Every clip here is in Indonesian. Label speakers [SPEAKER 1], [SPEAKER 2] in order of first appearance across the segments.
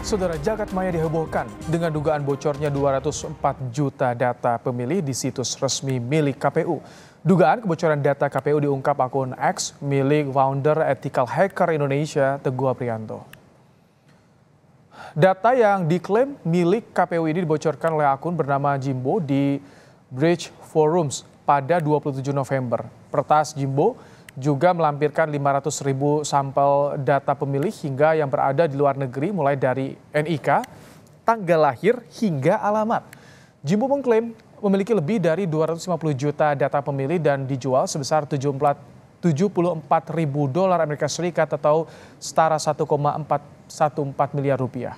[SPEAKER 1] Saudara, jagat maya dihebohkan dengan dugaan bocornya 204 juta data pemilih di situs resmi milik KPU. Dugaan kebocoran data KPU diungkap akun X milik founder Ethical Hacker Indonesia, Teguh Aprianto. Data yang diklaim milik KPU ini dibocorkan oleh akun bernama Jimbo di Bridge Forums pada 27 November. Peretas Jimbo juga melampirkan 500.000 sampel data pemilih hingga yang berada di luar negeri mulai dari NIK, tanggal lahir hingga alamat. Jimbo mengklaim memiliki lebih dari 250 juta data pemilih dan dijual sebesar $74.000 Amerika Serikat atau setara 1,414 miliar rupiah.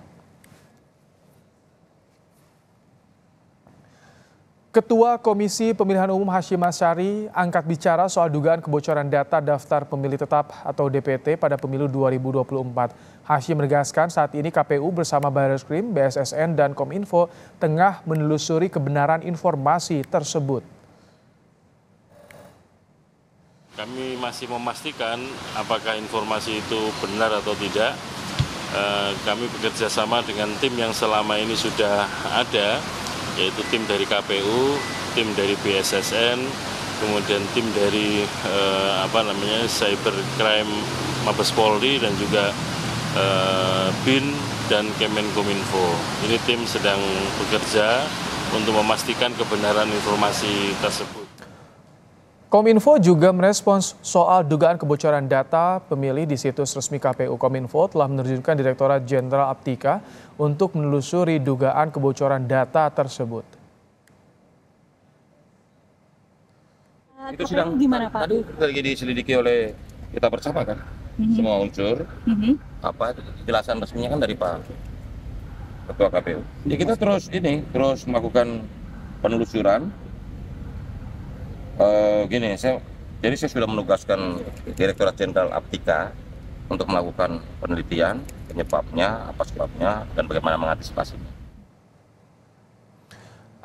[SPEAKER 1] Ketua Komisi Pemilihan Umum Hashim Asyari angkat bicara soal dugaan kebocoran data daftar pemilih tetap atau DPT pada pemilu 2024. Hashim menegaskan saat ini KPU bersama Barreskrim, BSSN, dan Kominfo tengah menelusuri kebenaran informasi tersebut.
[SPEAKER 2] Kami masih memastikan apakah informasi itu benar atau tidak. Kami bekerja sama dengan tim yang selama ini sudah ada, yaitu tim dari KPU, tim dari BSSN, kemudian tim dari Cybercrime Mabes Polri dan juga BIN dan Kemenkominfo. Ini tim sedang bekerja untuk memastikan kebenaran informasi tersebut.
[SPEAKER 1] Kominfo juga merespons soal dugaan kebocoran data pemilih di situs resmi KPU. Kominfo telah menerjunkan Direktorat Jenderal Aptika untuk menelusuri dugaan kebocoran data tersebut.
[SPEAKER 3] Itu sidang gimana, Pak? Tadi lagi diselidiki oleh kita bersama kan, semua unsur. Penjelasan resminya kan dari Pak Ketua KPU. Ya kita terus melakukan penelusuran. Jadi saya sudah menugaskan Direktorat Jenderal Aptika untuk melakukan penelitian penyebabnya, apa sebabnya, dan bagaimana mengantisipasinya.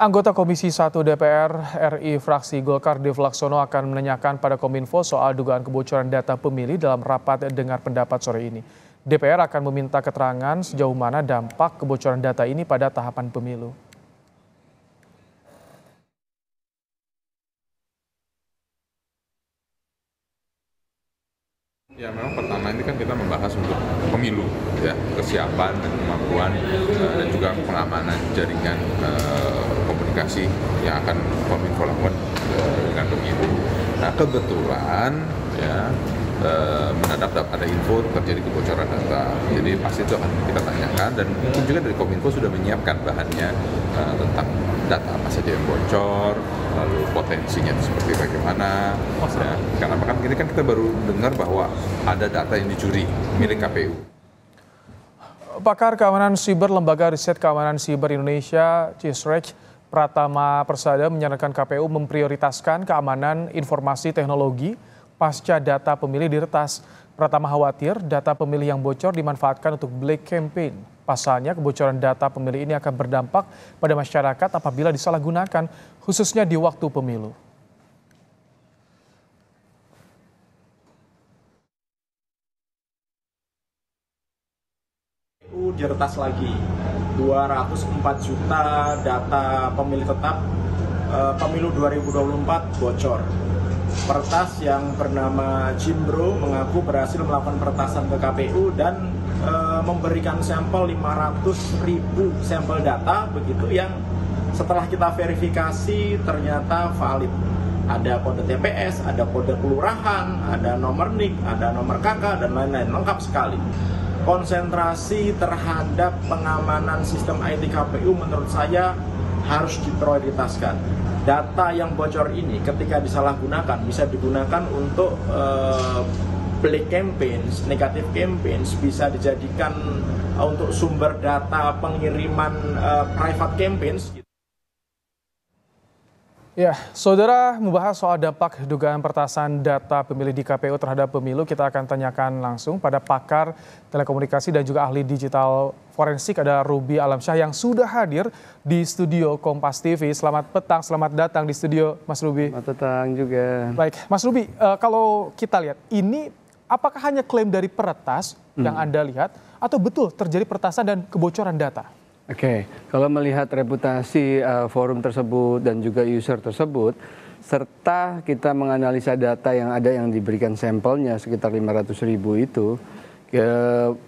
[SPEAKER 1] Anggota Komisi 1 DPR RI fraksi Golkar Dev Laksono akan menanyakan pada Kominfo soal dugaan kebocoran data pemilih dalam rapat dengar pendapat sore ini. DPR akan meminta keterangan sejauh mana dampak kebocoran data ini pada tahapan pemilu.
[SPEAKER 4] Ya, memang pertama ini kan kita membahas untuk pemilu, ya, kesiapan dan kemampuan dan juga pengamanan jaringan komunikasi yang akan Kominfo lakukan dengan pemilu. Nah, kebetulan ya mendadak ada info terjadi kebocoran data, jadi pasti itu akan kita tanyakan dan mungkin juga dari Kominfo sudah menyiapkan bahannya tentang data apa saja yang bocor, lalu potensinya seperti bagaimana. Ya, karena kan ini kan kita baru dengar bahwa ada data yang dicuri milik KPU.
[SPEAKER 1] Pakar Keamanan Siber Lembaga Riset Keamanan Siber Indonesia, CISREC, Pratama Persada menyarankan KPU memprioritaskan keamanan informasi teknologi pasca data pemilih diretas. Pratama khawatir data pemilih yang bocor dimanfaatkan untuk black campaign. Pasalnya kebocoran data pemilih ini akan berdampak pada masyarakat apabila disalahgunakan, khususnya di waktu pemilu.
[SPEAKER 5] Diretas lagi 204 juta data pemilih tetap pemilu 2024 bocor. Peretas yang bernama Jimbro mengaku berhasil melakukan peretasan ke KPU dan memberikan sampel 500.000 sampel data begitu yang setelah kita verifikasi ternyata valid. Ada kode TPS, ada kode kelurahan, ada nomor NIK, ada nomor KK dan lain-lain, lengkap sekali. Konsentrasi terhadap pengamanan sistem IT KPU menurut saya harus diprioritaskan. Data yang bocor ini ketika disalahgunakan bisa digunakan untuk black campaigns, negatif campaigns, bisa dijadikan untuk sumber data pengiriman private campaigns.
[SPEAKER 1] Ya, saudara, membahas soal dampak dugaan peretasan data pemilih di KPU terhadap pemilu, kita akan tanyakan langsung pada pakar telekomunikasi dan juga ahli digital forensik, ada Ruby Alamsyah yang sudah hadir di studio Kompas TV. Selamat petang, selamat datang di studio Mas Ruby.
[SPEAKER 6] Selamat petang juga.
[SPEAKER 1] Baik, Mas Ruby, kalau kita lihat ini apakah hanya klaim dari peretas yang Anda lihat atau betul terjadi peretasan dan kebocoran data?
[SPEAKER 6] Oke, kalau melihat reputasi forum tersebut dan juga user tersebut, serta kita menganalisa data yang ada yang diberikan sampelnya sekitar 500.000 itu,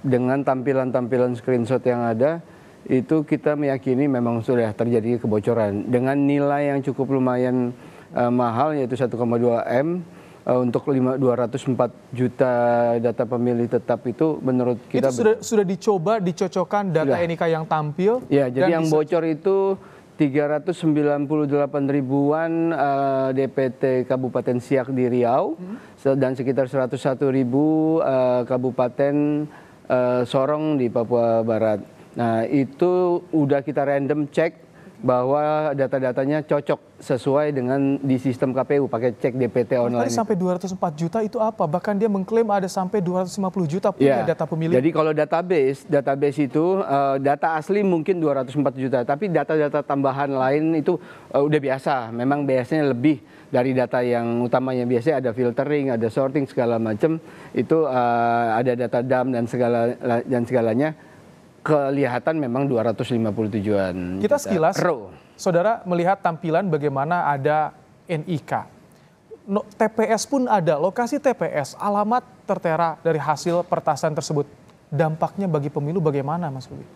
[SPEAKER 6] dengan tampilan-tampilan screenshot yang ada, itu kita meyakini memang sudah terjadi kebocoran. Dengan nilai yang cukup lumayan mahal, yaitu 1,2 M, untuk 204 juta data pemilih tetap itu menurut kita
[SPEAKER 1] itu sudah dicoba dicocokkan data NIK yang tampil.
[SPEAKER 6] Ya, jadi yang bocor itu 398 ribuan DPT Kabupaten Siak di Riau dan sekitar 101 ribu Kabupaten Sorong di Papua Barat. Nah, itu udah kita random cek bahwa data-datanya cocok sesuai dengan di sistem KPU pakai cek DPT online.
[SPEAKER 1] Tadi sampai 204 juta itu apa? Bahkan dia mengklaim ada sampai 250 juta punya data pemilih.
[SPEAKER 6] Jadi kalau database itu data asli mungkin 204 juta, tapi data-data tambahan lain itu udah biasa. Memang biasanya lebih dari data yang utamanya. Biasanya ada filtering, ada sorting segala macam. Itu ada data DAM dan segalanya. Kelihatan memang 257-an.
[SPEAKER 1] Kita sekilas, saudara melihat tampilan bagaimana ada NIK. TPS pun ada, lokasi TPS, alamat tertera dari hasil peretasan tersebut. Dampaknya bagi pemilu bagaimana, Mas Bobi?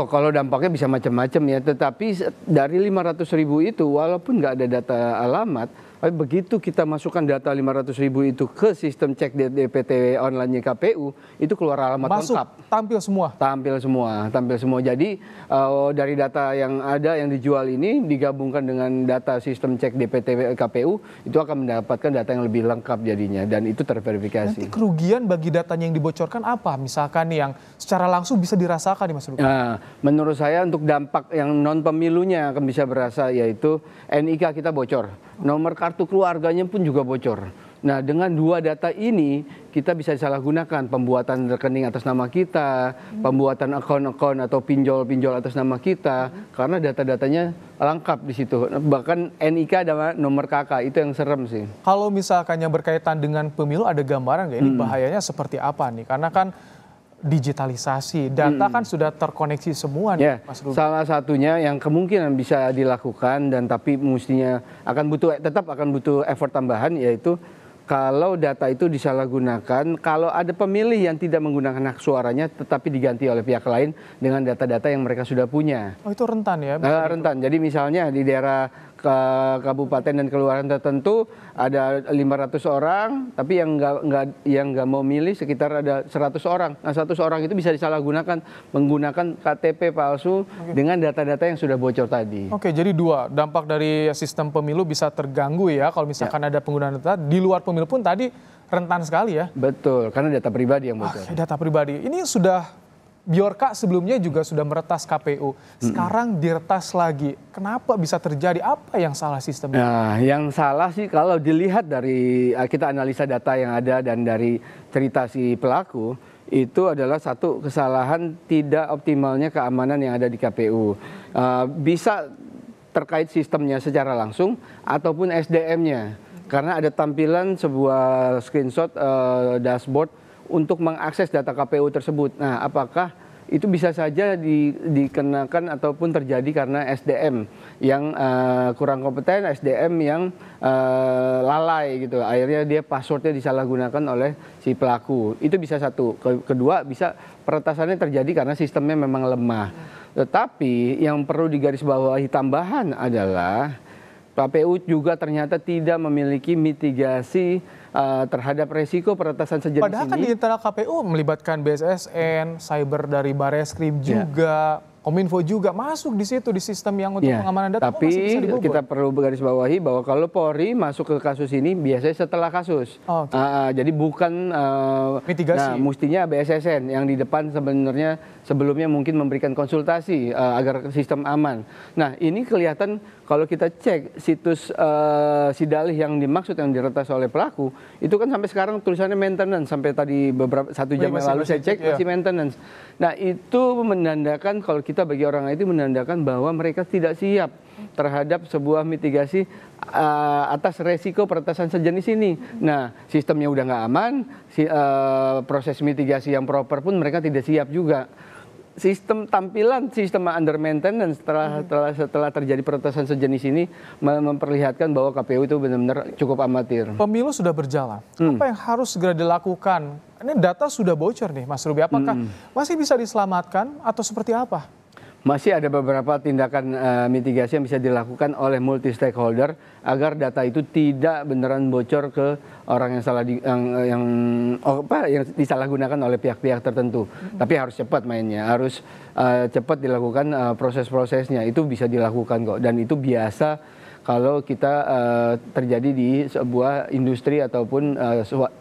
[SPEAKER 6] Kalau dampaknya bisa macam-macam ya, tetapi dari 500.000 itu walaupun nggak ada data alamat, tapi begitu kita masukkan data 500.000 itu ke sistem cek DPT online KPU, itu keluar alamat lengkap.
[SPEAKER 1] Tampil semua?
[SPEAKER 6] Tampil semua. Jadi dari data yang ada yang dijual ini digabungkan dengan data sistem cek DPT KPU, itu akan mendapatkan data yang lebih lengkap jadinya, dan itu terverifikasi.
[SPEAKER 1] Nanti kerugian bagi datanya yang dibocorkan apa? Misalkan yang secara langsung bisa dirasakan nih Mas Ruki?
[SPEAKER 6] Nah, menurut saya untuk dampak yang non pemilunya akan bisa berasa, yaitu NIK kita bocor, nomor kartu keluarganya pun juga bocor. Nah, dengan dua data ini kita bisa disalahgunakan, pembuatan rekening atas nama kita, pembuatan akun-akun atau pinjol-pinjol atas nama kita, karena data-datanya lengkap di situ. Bahkan NIK ada nomor KK, itu yang serem sih.
[SPEAKER 1] Kalau misalkan yang berkaitan dengan pemilu, ada gambaran nggak ini bahayanya seperti apa nih? Karena kan digitalisasi, data kan sudah terkoneksi semua nih, Mas Ruby.
[SPEAKER 6] Salah satunya yang kemungkinan bisa dilakukan dan tapi mestinya tetap akan butuh effort tambahan, yaitu kalau data itu disalahgunakan, kalau ada pemilih yang tidak menggunakan hak suaranya tetapi diganti oleh pihak lain dengan data-data yang mereka sudah punya.
[SPEAKER 1] Oh, itu rentan ya?
[SPEAKER 6] Rentan. Jadi misalnya di daerah kabupaten dan kelurahan tertentu ada 500 orang, tapi yang nggak mau milih sekitar ada 100 orang. Nah, 100 orang itu bisa disalahgunakan menggunakan KTP palsu dengan data-data yang sudah bocor tadi.
[SPEAKER 1] Oke, jadi dua dampak dari sistem pemilu bisa terganggu ya kalau misalkan ada penggunaan data di luar pemilu pun tadi rentan sekali ya.
[SPEAKER 6] Betul, karena data pribadi yang bocor.
[SPEAKER 1] Data pribadi ini sudah Bjorka sebelumnya juga sudah meretas KPU. Sekarang diretas lagi. Kenapa bisa terjadi? Apa yang salah sistemnya?
[SPEAKER 6] Nah, yang salah sih kalau dilihat dari kita analisa data yang ada dan dari cerita si pelaku, itu adalah satu kesalahan tidak optimalnya keamanan yang ada di KPU. Bisa terkait sistemnya secara langsung ataupun SDM-nya. Karena ada tampilan sebuah screenshot dashboard untuk mengakses data KPU tersebut. Nah, apakah itu bisa saja dikenakan ataupun terjadi karena SDM yang kurang kompeten, SDM yang lalai gitu. Akhirnya dia passwordnya disalahgunakan oleh si pelaku. Itu bisa satu. Kedua, bisa peretasannya terjadi karena sistemnya memang lemah. Tetapi yang perlu digarisbawahi tambahan adalah KPU juga ternyata tidak memiliki mitigasi terhadap resiko peretasan sejenis ini.
[SPEAKER 1] Padahal kan di internal KPU melibatkan BSSN, cyber dari Bareskrim juga, Kominfo juga masuk di situ di sistem yang untuk pengamanan data.
[SPEAKER 6] Tapi kita perlu garisbawahi bahwa kalau Polri masuk ke kasus ini biasanya setelah kasus. Jadi bukan mitigasi. Nah, mestinya BSSN yang di depan sebenarnya sebelumnya mungkin memberikan konsultasi agar sistem aman. Nah, ini kelihatan kalau kita cek situs Sidalih yang dimaksud yang diretas oleh pelaku, itu kan sampai sekarang tulisannya maintenance, sampai tadi beberapa 1 jam yang lalu saya cek masih maintenance. Nah, itu menandakan kalau kita bagi orang itu menandakan bahwa mereka tidak siap terhadap sebuah mitigasi atas resiko peretasan sejenis ini. Nah, sistemnya udah nggak aman, proses mitigasi yang proper pun mereka tidak siap juga. Sistem tampilan sistem under maintenance setelah terjadi peretasan sejenis ini memperlihatkan bahwa KPU itu benar-benar cukup amatir.
[SPEAKER 1] Pemilu sudah berjalan. Apa yang harus segera dilakukan? Ini data sudah bocor nih, Mas Ruby. Apakah masih bisa diselamatkan atau seperti apa?
[SPEAKER 6] Masih ada beberapa tindakan mitigasi yang bisa dilakukan oleh multi stakeholder agar data itu tidak beneran bocor ke orang yang yang disalahgunakan oleh pihak-pihak tertentu. Tapi harus cepat mainnya, harus cepat dilakukan proses-prosesnya. Itu bisa dilakukan kok, dan itu biasa kalau kita terjadi di sebuah industri ataupun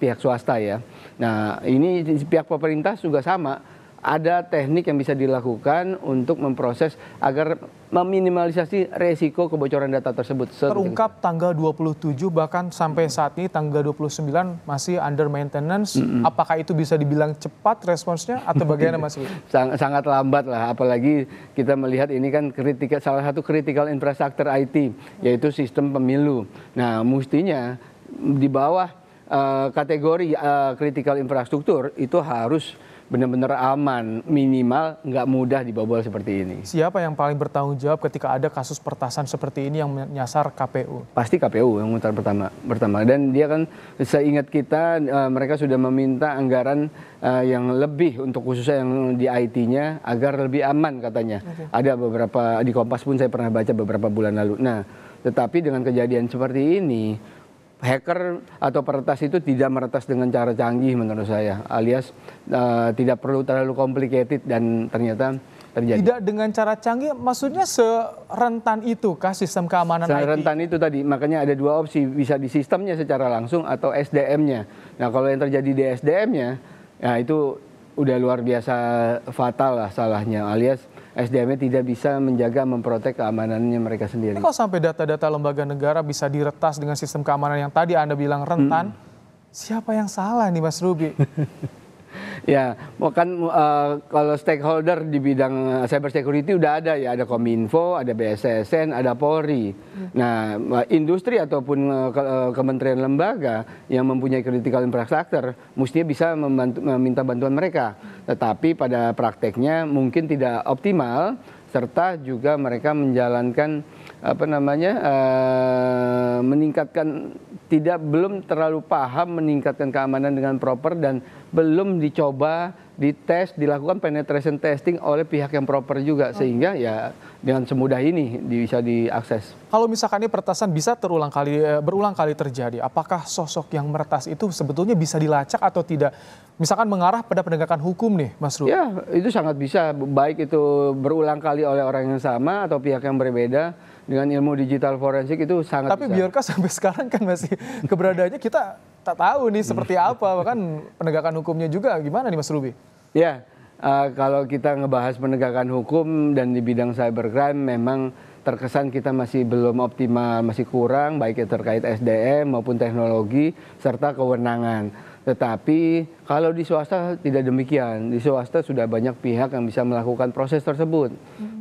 [SPEAKER 6] pihak swasta ya. Nah, ini pihak pemerintah juga sama. Ada teknik yang bisa dilakukan untuk memproses agar meminimalisasi resiko kebocoran data tersebut.
[SPEAKER 1] Terungkap tanggal 27, bahkan sampai saat ini tanggal 29 masih under maintenance. Apakah itu bisa dibilang cepat responsnya atau bagaimana, Mas?
[SPEAKER 6] Sangat lambat lah, apalagi kita melihat ini kan salah satu critical infrastructure IT, yaitu sistem pemilu. Nah, mestinya di bawah kategori critical infrastructure itu harus benar-benar aman, minimal nggak mudah dibobol seperti ini.
[SPEAKER 1] Siapa yang paling bertanggung jawab ketika ada kasus pertasan seperti ini yang menyasar KPU?
[SPEAKER 6] Pasti KPU yang mutar pertama. Dan dia kan, seingat kita, mereka sudah meminta anggaran yang lebih untuk khususnya yang di IT-nya agar lebih aman katanya. Ada beberapa, di Kompas pun saya pernah baca beberapa bulan lalu. Nah, tetapi dengan kejadian seperti ini, hacker atau peretas itu tidak meretas dengan cara canggih menurut saya, alias tidak perlu terlalu complicated dan ternyata terjadi. Tidak
[SPEAKER 1] dengan cara canggih, maksudnya serentan itu kah sistem keamanan IT?
[SPEAKER 6] Serentan itu tadi, makanya ada dua opsi, bisa di sistemnya secara langsung atau SDM-nya. Nah, kalau yang terjadi di SDM-nya, ya itu udah luar biasa fatal lah salahnya, alias SDM-nya tidak bisa menjaga, memprotek keamanannya mereka sendiri.
[SPEAKER 1] Kalau sampai data-data lembaga negara bisa diretas dengan sistem keamanan yang tadi Anda bilang rentan, siapa yang salah nih, Mas Ruby?
[SPEAKER 6] Ya, kan kalau stakeholder di bidang cyber security udah ada ya, ada Kominfo, ada BSSN, ada Polri. Nah, industri ataupun kementerian lembaga yang mempunyai critical infrastructure mestinya bisa meminta bantuan mereka. Tetapi pada prakteknya mungkin tidak optimal, serta juga mereka menjalankan meningkatkan, belum terlalu paham meningkatkan keamanan dengan proper, dan belum dicoba, dites, dilakukan penetration testing oleh pihak yang proper juga, sehingga ya dengan semudah ini bisa diakses.
[SPEAKER 1] Kalau misalkan ini peretasan bisa berulang kali terjadi, apakah sosok yang meretas itu sebetulnya bisa dilacak atau tidak? Misalkan mengarah pada penegakan hukum nih, Mas Ruby.
[SPEAKER 6] Ya, itu sangat bisa, baik itu berulang kali oleh orang yang sama atau pihak yang berbeda. Dengan ilmu digital forensik itu sangat
[SPEAKER 1] Tapi biarkah sampai sekarang kan masih keberadaannya kita tak tahu nih seperti apa, bahkan penegakan hukumnya juga gimana nih, Mas Ruby?
[SPEAKER 6] Ya, kalau kita ngebahas penegakan hukum dan di bidang cybercrime memang terkesan kita masih belum optimal, masih kurang, baik terkait SDM maupun teknologi serta kewenangan. Tetapi kalau di swasta tidak demikian. Di swasta sudah banyak pihak yang bisa melakukan proses tersebut.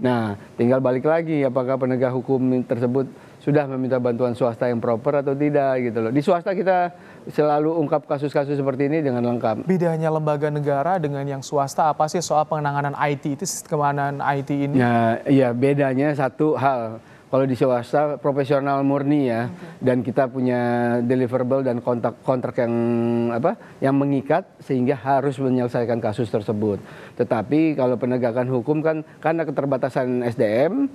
[SPEAKER 6] Nah, tinggal balik lagi apakah penegak hukum tersebut sudah meminta bantuan swasta yang proper atau tidak gitu loh. Di swasta kita selalu ungkap kasus-kasus seperti ini dengan lengkap.
[SPEAKER 1] Bedanya lembaga negara dengan yang swasta apa sih soal penanganan IT itu, sistem keamanan IT ini?
[SPEAKER 6] Nah, ya bedanya satu hal. Kalau di swasta profesional murni ya, dan kita punya deliverable dan kontrak yang mengikat sehingga harus menyelesaikan kasus tersebut. Tetapi kalau penegakan hukum kan karena keterbatasan SDM,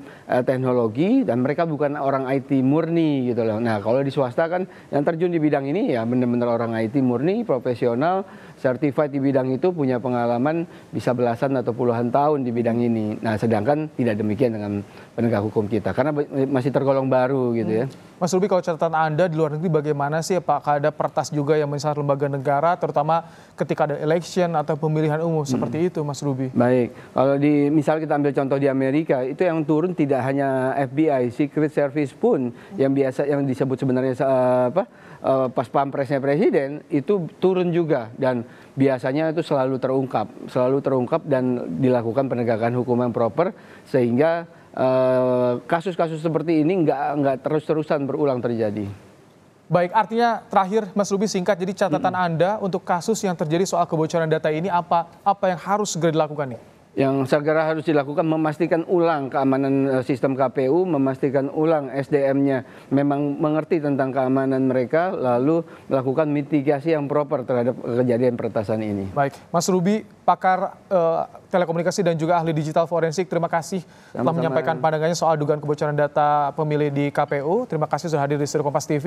[SPEAKER 6] teknologi, dan mereka bukan orang IT murni gitu loh. Nah, kalau di swasta kan yang terjun di bidang ini ya benar-benar orang IT murni, profesional, certified di bidang itu, punya pengalaman bisa belasan atau puluhan tahun di bidang ini. Nah, sedangkan tidak demikian dengan penegak hukum kita karena masih tergolong baru gitu ya.
[SPEAKER 1] Mas Ruby, kalau catatan Anda di luar negeri bagaimana sih? Apakah ada pertas juga yang menyasar lembaga negara, terutama ketika ada election atau pemilihan umum seperti itu, Mas Ruby?
[SPEAKER 6] Baik, kalau misal kita ambil contoh di Amerika, itu yang turun tidak hanya FBI, Secret Service pun yang disebut sebenarnya pas pampresnya presiden itu turun juga, dan biasanya itu selalu terungkap dan dilakukan penegakan hukum yang proper sehingga kasus-kasus seperti ini nggak terus-terusan berulang terjadi.
[SPEAKER 1] Baik, artinya terakhir Mas Ruby singkat, jadi catatan Anda untuk kasus yang terjadi soal kebocoran data ini apa yang harus segera dilakukan nih?
[SPEAKER 6] Yang segera harus dilakukan memastikan ulang keamanan sistem KPU, memastikan ulang SDM-nya memang mengerti tentang keamanan mereka, lalu melakukan mitigasi yang proper terhadap kejadian peretasan ini.
[SPEAKER 1] Baik, Mas Ruby, pakar telekomunikasi dan juga ahli digital forensik, terima kasih telah menyampaikan pandangannya soal dugaan kebocoran data pemilih di KPU. Terima kasih sudah hadir di Studio Kompas TV.